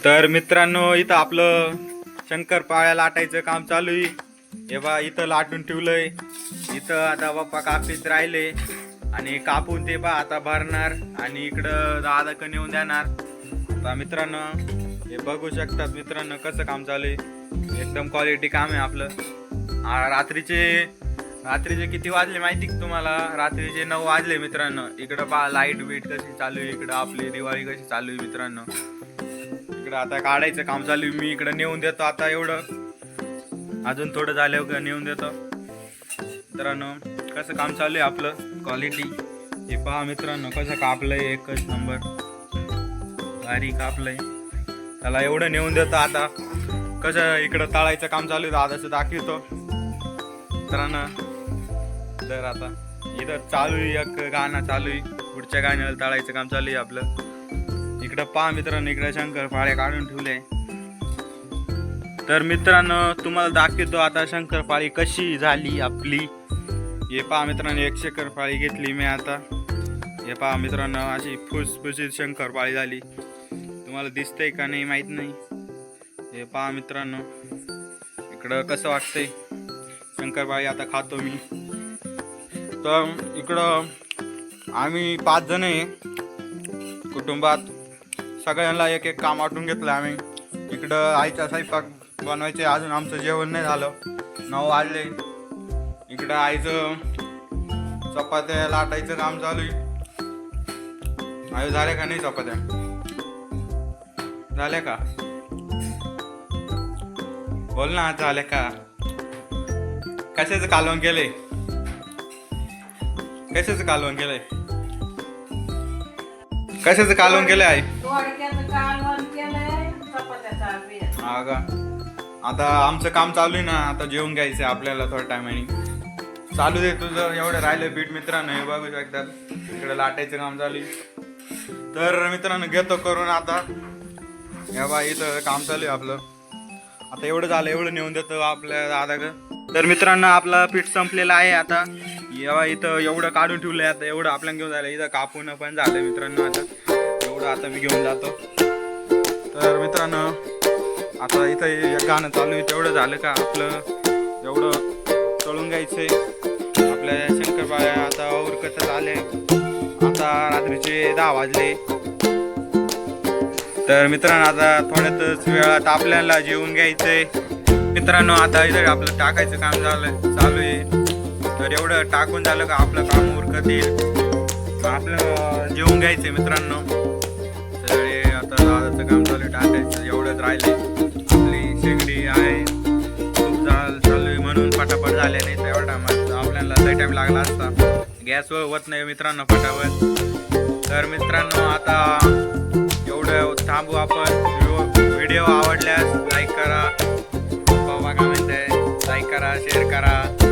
तर मित्रांनो, इथं आपलं शंकरपाळ्या लाटायचं काम चालू आहे. हे बा इथं लाटून ठेवलंय. इथं आता बाप्पा कापीत राहिले आणि कापून ते बा आता भरणार आणि इकडं दादा नेऊन देणार. आता मित्रांनो हे बघू शकतात मित्रांनो कसं काम चालू आहे. एकदम क्वालिटी काम आहे आपलं. रात्रीचे किती वाजले माहिती का तुम्हाला? रात्रीचे 9 वाजले मित्रांनो. इकडं पहा लाईट बीट कशी चालू आहे. इकडं आपली दिवाळी कशी चालू आहे मित्रांनो. इकडं आता काढायचं काम चालू आहे. मी इकडं नेऊन देतो. आता एवढं अजून थोडं झालं नेऊन देतो. मित्रांनो कसं काम चालू आहे आपलं क्वालिटी हे पहा मित्रांनो. कसं कापलंय एकच नंबर भारी कापलंय. त्याला एवढं नेऊन देतो. आता कसं इकडं तळायचं काम चालू आहे दादाचं दाखवतो मित्रांनो. तर आता इथं चालू आहे एक गाणं चालू आहे. पुढच्या गाण्याला तळायचं काम चालू आहे आपलं. इकडं पहा मित्रांनो इकडे शंकरपाळ्या काढून ठेवले. तर मित्रांनो तुम्हाला दाखवतो आता शंकरपाळी कशी झाली आपली. हे पहा मित्रांनो 1 शंकरपाळी घेतली मी आता. हे पहा मित्रांनो अशी फुसफुशीत शंकरपाळी झाली. तुम्हाला दिसतंय का नाही माहित नाही. हे पहा मित्रांनो इकडं कसं वाटतंय शंकरपाळी. आता खातो मी. तर इकडं आम्ही 5 जण आहे कुटुंबात. सगळ्यांना एक एक काम वाटून घेतलं आम्ही. इकडं आईचा स्वयंपाक बनवायचे. अजून आमचं जेवण नाही झालं. 9 वाजले. इकडं आईचं चपात्या लाटायचं काम चालू आहे. आई झाल्या का नाही चपात्या? झाल्या का? बोल ना झाल्या का? कशाचं कालवण केलंय? कशाचं कालवण केलंय? कशाचं कालवण केलंय आई? हा का? आता आमचं काम चालू आहे ना. आता जेवून घ्यायचं आपल्याला थोड्या टायमाने. चालू दे तुझं एवढं राहिलं बीट मित्रांनो. हे बघू शकतात इकडे लाटायचं काम चालू आहे. तर मित्रांनो घेतो करून आता. या बा इथं काम चालू आहे आपलं. आता एवढं झालं एवढं नेऊन देतो आपल्या दादाकडं. तर मित्रांनो आपलं पीठ संपलेलं आहे आता. या इथं एवढं काढून ठेवलंय. आता एवढं आपल्याला घेऊन जायला. इथं कापून पण झालं मित्रांनो. आता एवढं आता मी घेऊन जातो. तर मित्रांनो आता इथं गाणं चालू आहे. तेवढं झालं का आपलं एवढं तळून घ्यायचंय. आपल्या शंकरपाळ्या आता उरकतच आले. आता रात्रीचे 10 वाजले. तर मित्रांनो आता थोड्यातच वेळात आपल्याला जेवून घ्यायचंय मित्रांनो. आता इथं आपलं टाकायचं काम चालू आहे. तर एवढं टाकून झालं का आपलं काम उरकत येईल. आपलं जेवून घ्यायचंय मित्रांनो. सगळे आता दादाचं काम चालू टाकायचं एवढंच राहिले. आपली शेगडी आहे खूप चालू आहे म्हणून फटाफट झाले. नाही तर एवढा आपल्याला लई टाईम लागला असता. गॅसवर होत नाही मित्रांनो फटाफट. तर मित्रांनो आता एवढं थांबू आपण. व्हिडिओ आवडल्यास लाईक करा. बाबा काय म्हणताय लाईक करा शेअर करा.